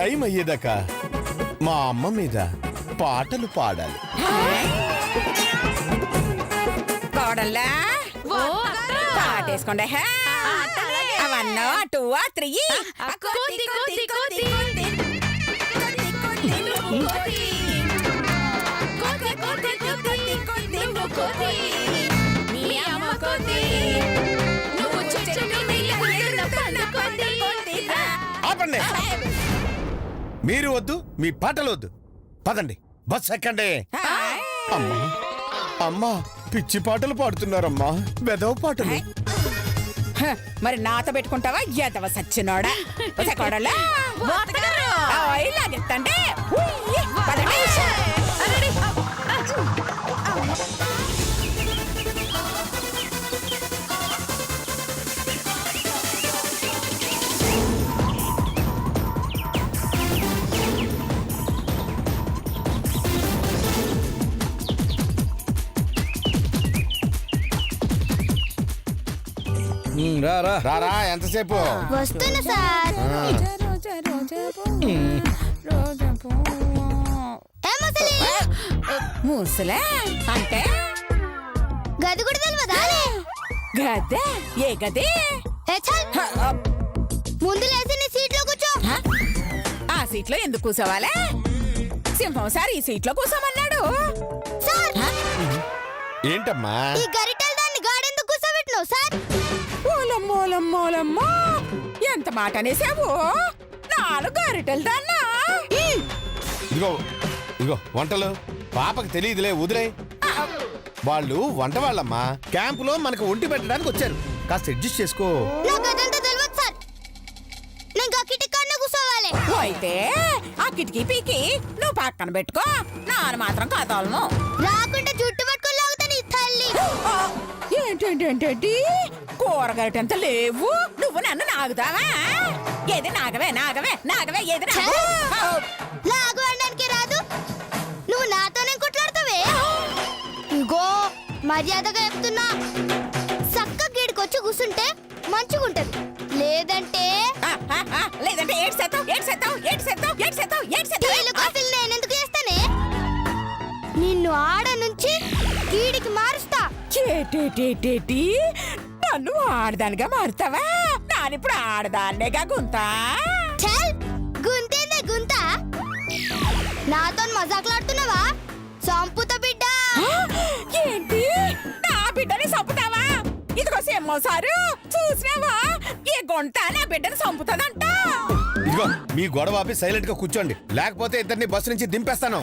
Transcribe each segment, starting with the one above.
Time అయ్యేదాకా మా అమ్మ మీద పాటలు పాడాలి. కోడల్లా పాటేసుకోండి. 1 2 3 ఆపండి. మీరు వద్దు, మీ పాటలు వద్దు. పదండి, బస్ ఎక్కండి. అమ్మా అమ్మా, పిచ్చి పాటలు పాడుతున్నారమ్మా, వెదవ పాటలు. మరి నాతో పెట్టుకుంటావా ఎదవ సచ్చినోడా? కోడల్లా ఇలాగెత్తండి. రారా, ఎంతసేపు? వస్తున్నా సార్. ముసలే అంటే గది కూడా తెలియదా? గదే ఏ గదే? ముందు లేచి నీ సీట్లో కూర్చో. ఆ సీట్లో ఎందుకు కూర్చోవాలే? సింహం సార్ ఈ సీట్లో కూర్చోమన్నాడు. సార్ ఏంటమ్మా ఈ గరిటెల దాన్ని గాడెందుకు కూర్చోబెట్టినావు సార్? ఓలమ్మోలమ్మోలమ్మో, ఎంత మాట అనేసావు? 4 గరిటెలు దాన్నా? ఇదిగో ఇదిగో వంటలు. పాపకి తెలియదులే, వదిలే. వాళ్ళు వంట వాళ్ళమ్మా, క్యాంపులో మనకు ఒంటి పెట్టడానికి వచ్చారు. కాస్త అడ్జస్ట్ చేసుకో. నాకు అదంతా తెలియదు సార్. నేను ఆ కిటికాన్నే కూర్చోవాలి. అయితే ఆ కిటికీ పీకి నువ్వు పక్కన పెట్టుకో, నాన్న మాత్రం కదలను. రాకుండా జుట్టు పట్టుకొని లాగుతాను ఈ తల్లి. ఏంటేంటేంటి కూరగాయటంత లేవు, నువ్వు నన్ను నాగుతావా? ఏది నాగవే నాగవే నాగవే, ఏది లాగు అనడానికి రాదు, నువ్వు నాతోనే కొట్లాడతావే. ఇగో మర్యాదగా చెప్తున్నా, చక్క గీడికొచ్చి కూర్చుంటే మంచిగుంటది. లేదంటే లేదంటే నేనెందుకు చేస్తానే? నిన్ను ఆడ నుంచి గీడికి మారుస్తా. చేటేటేటేటి నన్ను ఆడదానిగా మారుతావా? నానిప్పుడు ఆడదాన్నేగా గుంతా. గుంతేందే గుంత? నాతో మజాకులాడుతున్నావా? సంపుత బిడ్డ. ఏంటి నా బిడ్డని చంపుతావా? ఇదిగో సింహం సారు, చూసినావా ఈ గుంట నా బిడ్డని చంపుతాదంట. ఇదిగో మీ గొడవ ఆపి సైలెంట్ గా కూర్చోండి, లేకపోతే ఇద్దరిని బస్సు నుంచి దింపేస్తాను.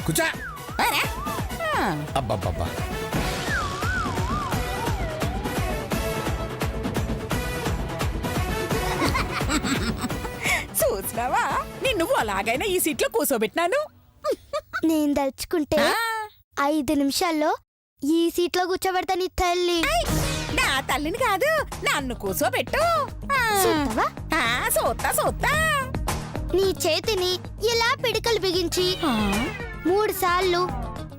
కూర్చో. అబ్బబ్బబ్బా, చూసినావా నిన్ను అలాగైనా ఈ సీట్లో కూర్చోబెట్టినాను. నేను దలుచుకుంటే 5 నిమిషాల్లో ఈ సీట్లో కూర్చోబెడతా నీ తల్లి. నా తల్లిని కాదు, నన్ను కూర్చోబెట్టు. చూస్తావా? సోత్తా నీ చేతిని ఇలా పిడికలు బిగించి 3 సార్లు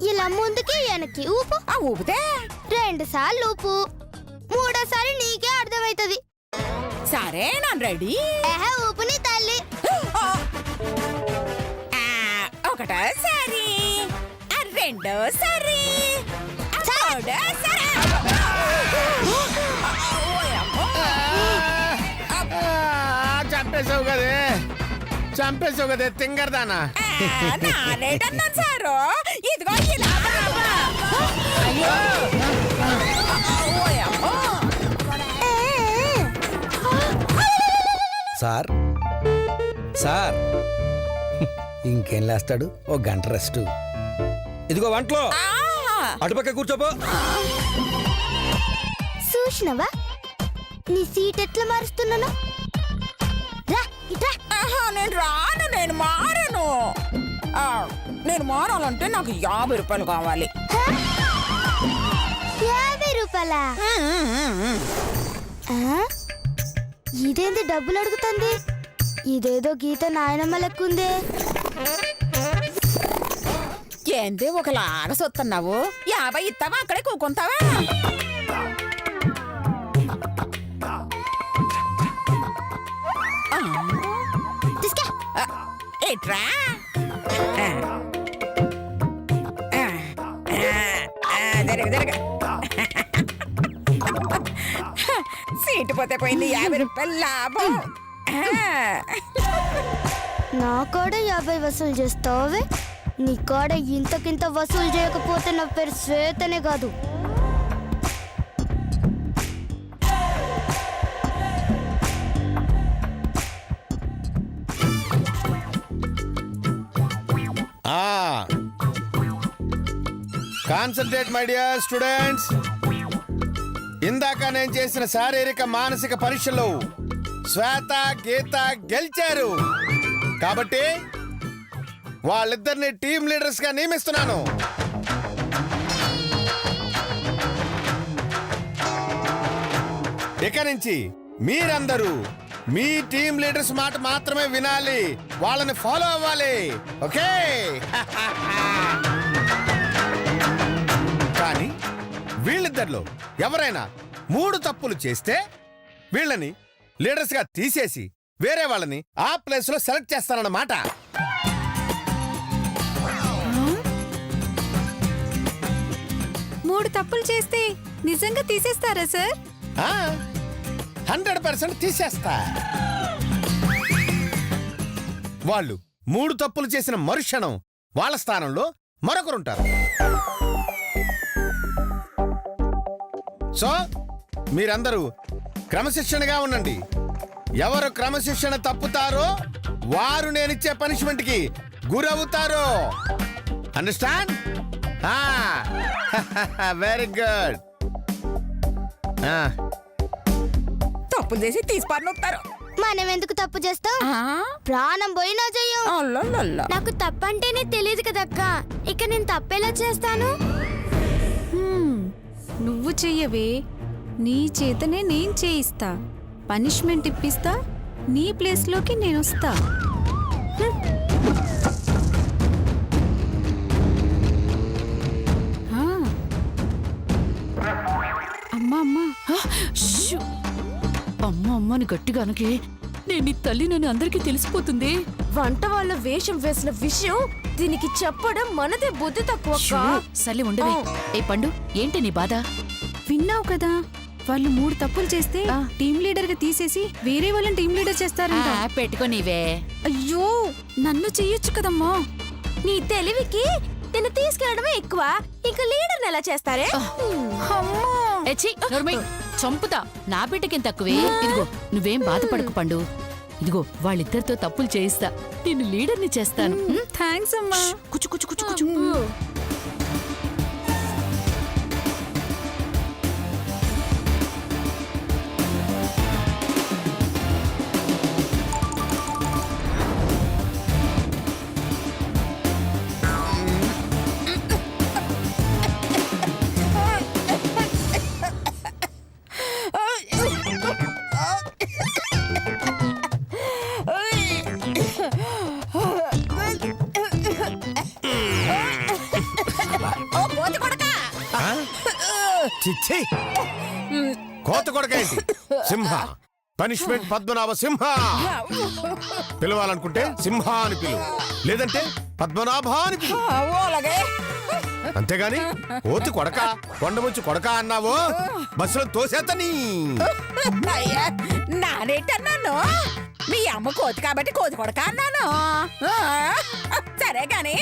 ఇలా ముందుకి వెనక్కి ఊపు. ఊపితే 2 సార్లు ఊపు. 3సారి నీకే అర్థమైతది. సరే నన్ను రెడీ. ఊపు నీ తల్లి. ఒకటోసారి, 2సారి, 3సారి. చంపేసావు కదే తింగరదానా. నానేటన్నాను సారు, ఇదిగో ఇలా. సార్ సార్ ఇంకేం లేస్తాడు, ఓ గంట రెస్ట్. ఇదిగో వంటలో అటుపక్క కూర్చోపో. చూసినవా నీ సీట్ ఎట్లా మారుస్తున్నాను? నేను మారను. నేను మారాలంటే నాకు 50 రూపాయలు కావాలి. 50 రూపాయలా? ఇదేంది డబ్బులు అడుగుతుంది? ఇదేదో గీత నాయనమ్మ లెక్కుందే. ఏంది ఒకలాగా సొత్తన్నావు? 50 ఇస్తావా? అక్కడే కూకుంటావా? ఇట్రా జరగ జరగ సీటు పోతే పోయింది 50 రూపాయలు లాభం. నా కాడ 50 వసూలు చేస్తావే, నీ కాడ ఇంతకింత వసూలు చేయకపోతే నా పేరు శ్వేతనే కాదు. Concentrate my dear students. ఇందాక నేను చేసిన శారీరక మానసిక పరీక్షలో శ్వేత గీత గెలిచారు కాబట్టి వాళ్ళిద్దరిని టీమ్ లీడర్స్ గా నియమిస్తున్నాను. ఇక నుంచి మీరందరూ మీ టీమ్ లీడర్స్ మాట మాత్రమే వినాలి, వాళ్ళని ఫాలో అవ్వాలి. ఓకే? కానీ వీళ్ళిద్దరిలో ఎవరైనా 3 తప్పులు చేస్తే వీళ్ళని లీడర్స్ గా తీసేసి వేరే వాళ్ళని ఆ ప్లేస్ లో సెలెక్ట్ చేస్తారన్నమాట. మూడు తప్పులు చేస్తే నిజంగా తీసేస్తారా సార్? 100% తీసేస్తా. వాళ్ళు 3 తప్పులు చేసిన మరుక్షణం వాళ్ళ స్థానంలో మరొకరుంటారు. సో మీరందరూ క్రమశిక్షణగా ఉండండి. ఎవరు క్రమశిక్షణ తప్పుతారో వారు నేనిచ్చే పనిష్మెంట్ కి గురవుతారు. అండర్స్టాండ్? Very good. తప్పులు చేసి తీసి పన్నుతారు. మనం ఎందుకు తప్పు చేస్తాం? ప్రాణం పోయినా చెయ్యం. నాకు తప్పంటేనే తెలియదు కదక్క, ఇక నేను తప్పేలా చేస్తాను. నువ్వు చెయ్యవే, నీ చేతనే నేను చేయిస్తా. పనిష్మెంట్ ఇప్పిస్తా, నీ ప్లేస్లోకి నేను వస్తా. అమ్మా అమ్మా, అమ్మ అమ్మని గట్టిగా అనకే, నేను నీ తల్లినని అందరికీ తెలిసిపోతుంది. వంట వాళ్ళ వేషం వేసిన విషయం దీనికి చెప్పడం మనదే బుద్ధి తక్కువ. సర్లే ఉండవే. ఏ పండు, ఏంటి నీ బాధ? విన్నావు కదా, వాళ్ళు 3 తప్పులు చేస్తే టీం లీడర్ గా తీసేసి వేరే వాళ్ళని టీం లీడర్ చేస్తారంట. పెట్టుకోనివే. అయ్యో, నన్ను చెయ్యొచ్చు కదమ్మా. నీ తెలివికి నిన్ను తీసుకెళ్ళడమే ఎక్కువ, ఇంకా లీడర్ ఎలా చేస్తారే? ఎచ్చి నోర్మై, చంపుతా. నా బిడ్డకేం తక్కువే. ఇదిగో, నువ్వేం బాధపడకు పండు. ఇదిగో, వాళ్ళిద్దరితో తప్పులు చేయిస్తా, నిన్ను లీడర్ని చేస్తాను. థ్యాంక్స్ అమ్మా. కుచు కుచు కుచు కుచు. చిచ్చి, కోత కొడక ఏంటి? సింహ. పనిష్మెంట్ పద్మనాభ సింహ. పిలవాలనుకుంటే సింహ అని పిలువు, లేదంటే పద్మనాభ అని పిలువు. అంతేగాని కోతి కొడక, కొండముంచి కొడక అన్నావో బస్సులో తోసేతని. నానేటన్నాను, మీ అమ్మ కోతి కాబట్టి కోతి కొడక అన్నాను. సరే గాని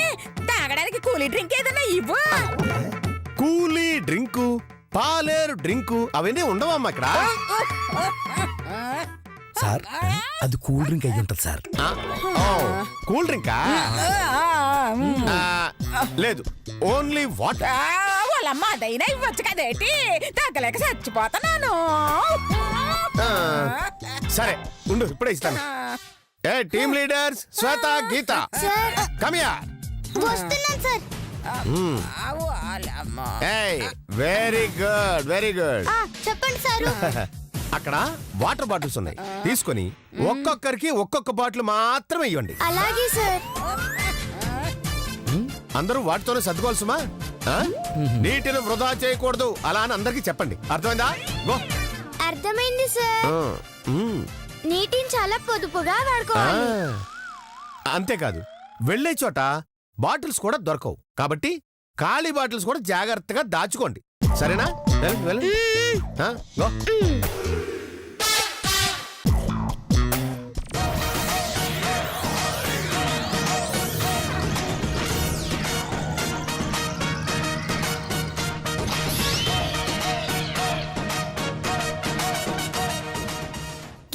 తాగడానికి కూలీ డ్రింక్ ఏదన్నా ఇవ్వు. కూలీ డ్రింకు, పాలేరు డ్రింకు అవన్నీ ఉండవమ్మా ఇక్కడ. సార్, అది కూల్ డ్రింక్ అయ్యి ఉంటుంది సార్. కూల్ డ్రింకా? లేదు, ఓన్లీ వాటర్. వాళ్ళమ్మ అదైనా ఇవ్వచ్చు కదేటి, తగ్గలేక చచ్చిపోతున్నాను. సరే ఉండు, ఇప్పుడే ఇస్తాను. A team leaders Shweta Geetha, come here. వస్తున్నాను sir. Very good, very good. చెప్పండి సారు. అక్కడ వాటర్ బాటిల్స్ ఉన్నాయి, తీసుకొని ఒక్కొక్కరికి ఒక్కొక్క బాటిల్ మాత్రమే ఇవ్వండి. అలాగే సార్. అందరూ వాటితోనే సర్దుకోవాల్సిమా. నీటిని వృధా చేయకూడదు అలా అని అందరికి చెప్పండి. అర్థమైందా? గో. అర్థమైంది సార్. నీటిని చాలా పొదుపుగా వాడుకోవాలి. అంతేకాదు, వెళ్ళే చోట బాటిల్స్ కూడా దొరకవు కాబట్టి ఖాళీ బాటిల్స్ కూడా జాగ్రత్తగా దాచుకోండి సరేనా వెళ్ళండి వెళ్ళండి ఆ, గో.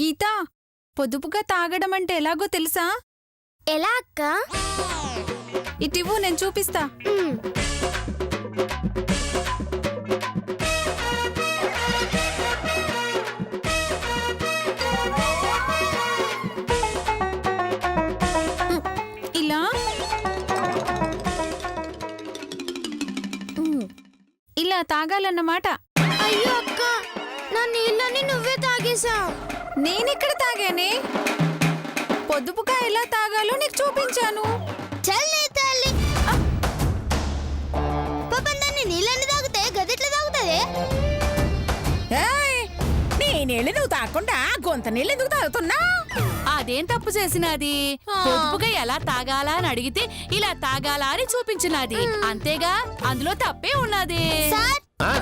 గీత పొదుపుగా తాగడం అంటే ఎలాగో తెలుసా? ఎలా అక్క? ఇటివ్వు నేను చూపిస్తా. మ్మ్. ఇలా ఇలా తాగాలన్నమాట. అయ్యో అక్క, నా నీళ్ళని నువ్వే తాగేశావు. నేనెక్కడ తాగానే? పొదుపుగా ఎలా తాగాలో నీకు చూపించాను. చల్లే తల్లి. పాపం దాన్ని నీళ్ళని తాగితే గదిట్లో తాగుతుంది. ఏయ్, నీ నీళ్ళు నువ్వు తాగకుండా గొంత నీళ్ళు ఎందుకు తాగుతున్నా? అదేం తప్పు చేసినది? పొదుపుగా ఎలా తాగాలా అని అడిగితే ఇలా తాగాలా అని చూపించినది అంతేగా, అందులో తప్పే ఉన్నది. సార్, ఆ,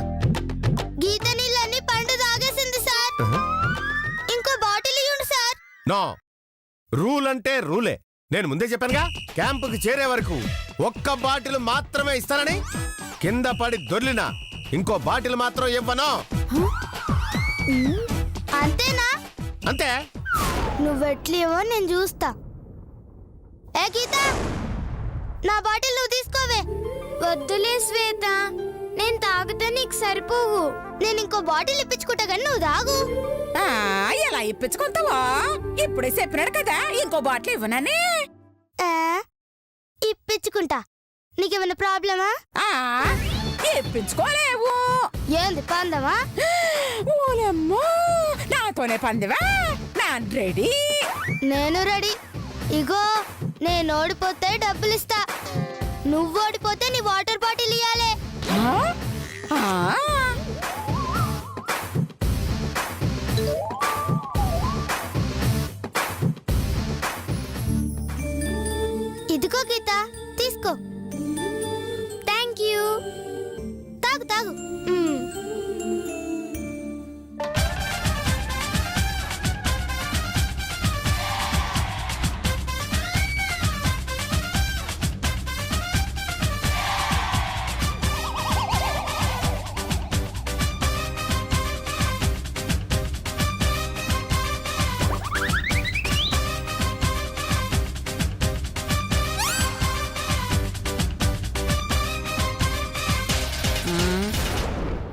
గీత నీళ్ళని పండు తాగేసింది సార్. ఇంకో బాటిల్ ఇవ్వండి సార్. నో రూల్ అంటే రూలే. నేను ముందే చెప్పానుగా క్యాంపుకి చేరే వరకు ఒక్క బాటిల్ మాత్రమే ఇస్తానని. కింద పడి దొర్లినా ఇంకో బాటిల్ మాత్రం ఇవ్వను. అంతేనా? అంతే. నువ్వెట్లేవో నేను చూస్తా. ఏ గీత, నా బాటిల్ నువ్వు తీసుకోవే. వద్దులే శ్వేత, నేను తాగితే నీకు సరిపోవు. నేను ఇంకో బాటిల్ ఇప్పించుకుంటా కానీ నువ్వు తాగు. ఆ, ఎలా ఇప్పించుకుంటావా? ఇప్పుడే చెప్పినాడు కదా ఇంకో బాటిల్ ఇవ్వనని. ఆ, ఇప్పించుకుంటా. నీకేమైనా ప్రాబ్లమా? ఆ, ఇప్పించుకోలేవు. ఏంది పందమా? ఓలమ్మో, నాతోనే పందివా? నా రెడీ. నేను రెడీ. ఇగో, నేను ఓడిపోతే డబ్బులు ఇస్తా. నువ్వు ఓడిపోతే నీ వాటర్ బాటిల్ ఇయ్యాలే. ఆ? ఆ? ఇదిగో గీత, తీసుకో. Thank you. తాగు తాగు. మ్మ్.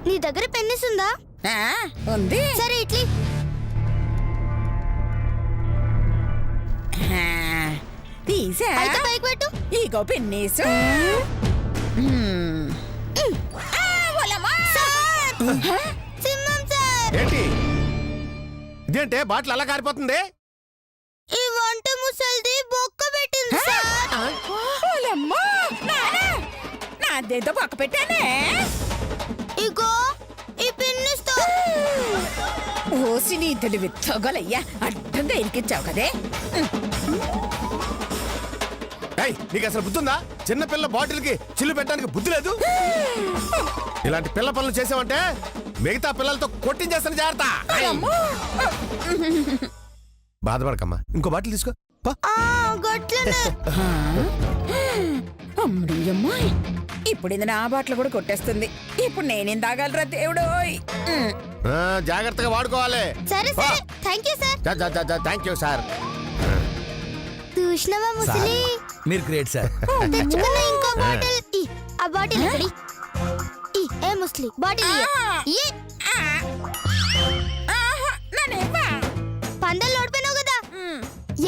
నీ దగ్గర పెన్నిస్ ఉందా? ఆ, ఉంది. సరే ఇట్లీ. ఆ, తీసా. అయితే పైకి పెట్టు. ఇగో పిన్నీసు. సింహం సార్, ఏంటి ఇదేంటే బాటిల్ అలా కారిపోతుంది? ఈ వంట ముసల్ది బొక్క పెట్టింది సార్. ఓలమ్మో, నాదేదో పక్క పెట్టానే. ఇగో, ఈ పెన్నిస్తో. ఓసి నీ తెలివి తగలయ్యా, అడ్డంగా ఇరికిచ్చావు కదే. ఏయ్, నీకు అసలు బుద్ధి ఉందా? చిన్న పిల్ల బాటిల్ కి చిల్లు పెట్టడానికి బుద్ధి లేదు. ఇలాంటి పిల్ల పనులు చేసావంటే మిగతా పిల్లలతో కొట్టించేస్తాను. జాగ్రత్త. బాధపడకమ్మా, ఇంకో బాటిల్ తీసుకో. పో. గట్లనే. అమ్మడి అమ్మాయి, ఇప్పుడు ఇది నా బాటలు కూడా కొట్టేస్తుంది. ఇప్పుడు నేనేం తాగలరా దేవుడోయ్. ఆ, జాగ్రత్తగా వాడుకోవాలి. సరే సరే, thank you sir. Thank you sir. చూసినవా ముసలి? మీరు గ్రేట్ సార్. తెచ్చుకున్న ఇంకో బాటిల్. ఆ బాటిల్ ఎక్కడి? ఏ ముస్లి బాటిల్ ఇయ్యి. పందెలు ఓడిపోయినావు కదా.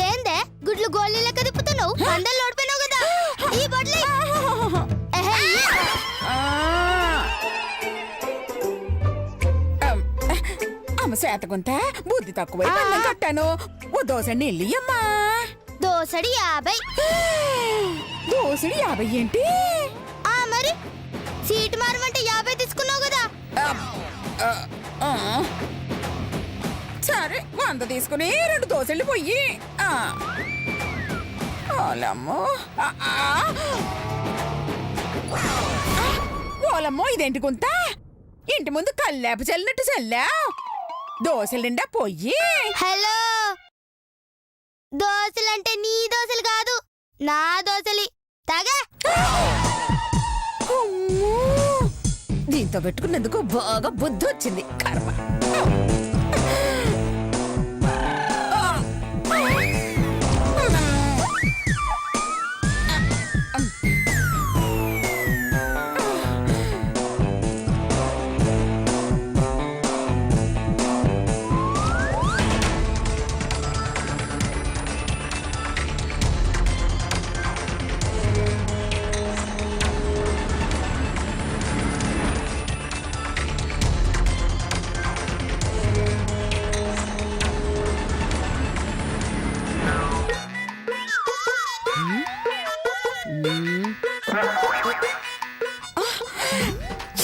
ఏందే గుడ్లు గోళీ లెక్క తిప్పుతున్నావు? పందెలు ఓడిపోయినావు కదా. ఈ బాటిల్ అమ్మ శాతకుంత బుద్ధి తక్కువ కట్టాను. ఓ దోశ నీళ్ళమ్మా. దోసడి 50. దోశడి 50 ఏంటి? మరి సీట్ మారమంటే 50 తీసుకున్నావు కదా. సరే, 100 తీసుకుని 2 దోశలు పొయ్యి. ఓలమ్మో ఓలమ్మో ఇదేంటి గుంత ఇంటి ముందు కల్లేప చల్లినట్టు చల్లా దోశల నిండా పొయ్యి హలో, దోశలంటే నీ దోశలు కాదు, నా దోశలి. తాగా. అమ్మో! దీంతో పెట్టుకున్నందుకు బాగా బుద్ధి వచ్చింది కర్మ.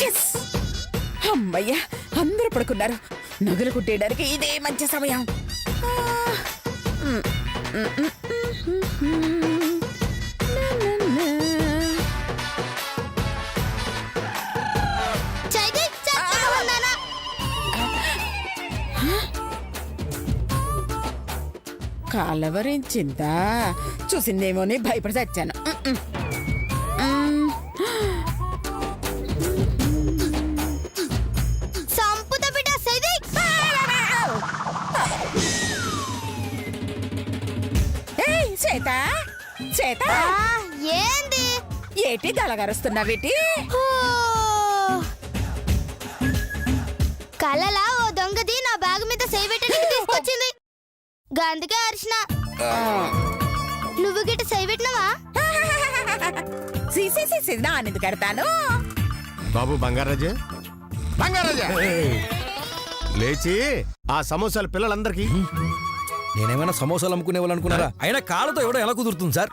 Yes! అమ్మయ్యా, అందరూ పడుకున్నారు. నగలు కుట్టేయడానికి ఇదే మంచి సమయం. చైతి, చక్కగా ఉన్నానా? కలవరించిందా? చూసిందేమోని భయపడి చచ్చాను. సంపుత బిడ్డ సైది. ఏయ్ శ్వేత, శ్వేత, ఏంది? ఏటి దళగరుస్తున్నావేటి? ఓ! కలలా ఓ దొంగది నా బ్యాగ్ మీద చేయబెట్టడానికి తీసుకొచ్చింది. గందుకే అరిచిన. నువ్వు గిట్ట చేయబెట్టినవా? సీ నాన్నెందుకు కడతాను? బాబు బంగారాజు, బంగారాజా లేచి ఆ సమోసాలు పిల్లలందరికీ. నేనేమైనా సమోసాలు అమ్ముకునే వాళ్ళు అనుకున్నారా? అయినా కాళ్ళతో ఎవడో ఎలా కుదురుతుంది సార్?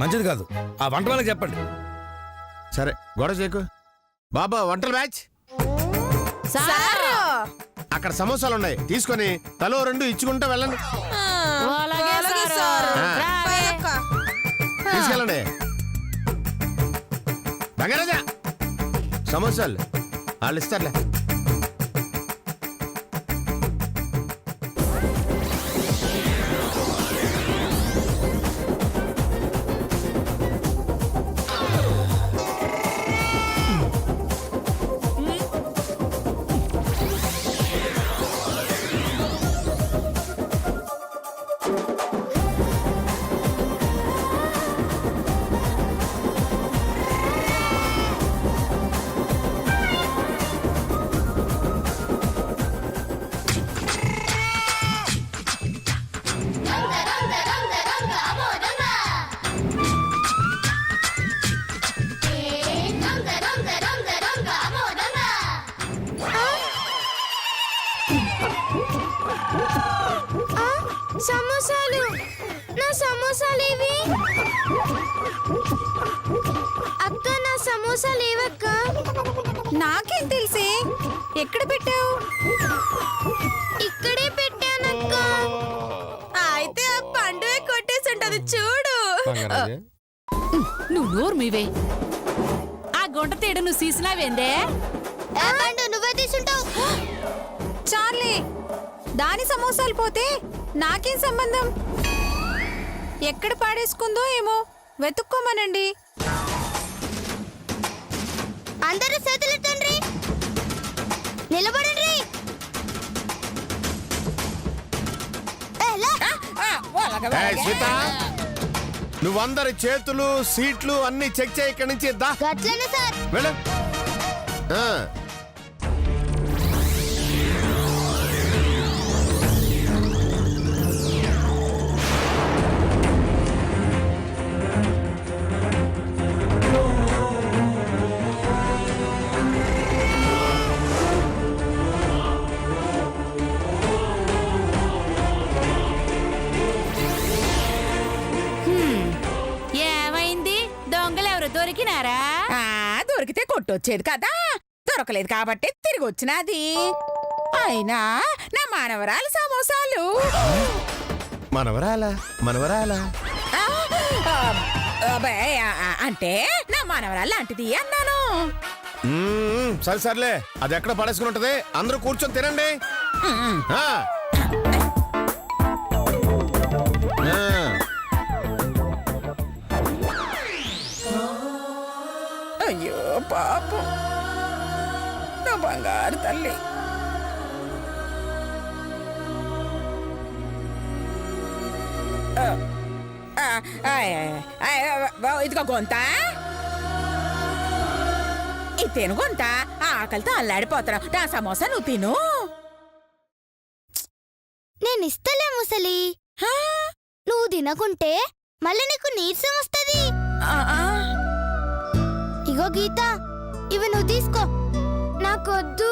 మంచిది కాదు. ఆ వంట వాళ్ళకి చెప్పండి. సరే గొడవ చేయకు. బాబా వంటల బ్యాచ్, అక్కడ సమోసాలు ఉన్నాయి, తీసుకొని తలో 2 ఇచ్చుకుంటా వెళ్ళండి. తీసుకెళ్ళండి. బంగారాజా సమోసాలు వాళ్ళు ఇస్తారులే. సమోసాలు, నా సమోసాలు ఇవి. అక్క, నా సమోసాలు ఏవక్క? నాకేం తెలిసే, ఎక్కడ పెట్టావు? ఇక్కడే పెట్టానక్క. అయితే ఆ పండుగ కొట్టేసి ఉంటది చూడు. బంగారాజా నువ్వు నోరు మీవే. ఆ గుంట తీయడం నువ్వు సీసినావేందే? ఏ పండు, నువ్వే తీసుంటావు. చాలే, దాని సమోసాలు పోతే నాకేం సంబంధం? ఎక్కడ పాడేసుకుందో ఏమో, వెతుక్కోమనండి. అందరూ చేతులెత్తండి, నిలబడండి. ఏయ్ సీత, నువ్వందరి చేతులు సీట్లు అన్ని చెక్ చేయి. ఇక్కడి నుంచి దా, గట్లనే సార్. వెళ్ళు. ఏమైంది? దొంగలెవరు దొరికినారా? దొరికితే కొట్టొచ్చేది కదా, దొరకలేదు కాబట్టి తిరిగి వచ్చినది. అయినా నా మానవరాలు సమోసాలు. మనవరాలా మనవరాలా ఆ, అంటే నా మనవరాలు లాంటిది అన్నాను. సరే సర్లే, అది ఎక్కడ పడేసుకుని ఉంటది. అందరూ కూర్చొని తినండి. ఆ. ఆ. అయ్యో పాపం, నా బంగారు తల్లి. ఇదిగో గొంత, ఇది తిను గొంత. ఆకలితో అల్లాడిపోతున్నావు. నా సమోసా నువ్వు తిను. నేను ఇస్తలే ముసలి. నువ్వు తినకుంటే మళ్ళీ నీకు నీరసం వస్తుంది. ఇగో గీత, ఇవి నువ్వు తీసుకో. నాకొద్దు,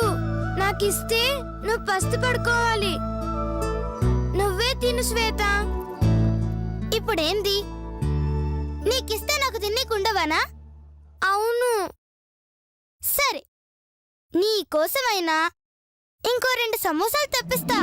నాకిస్తే నువ్వు పస్తు పడుకోవాలి. నువ్వే తిను శ్వేత. ఇప్పుడేంది, నీకిస్తే నాకు తిన్నీకుండవనా? అవును. సరే, నీ కోసమైనా ఇంకో 2 సమోసాలు తెప్పిస్తా.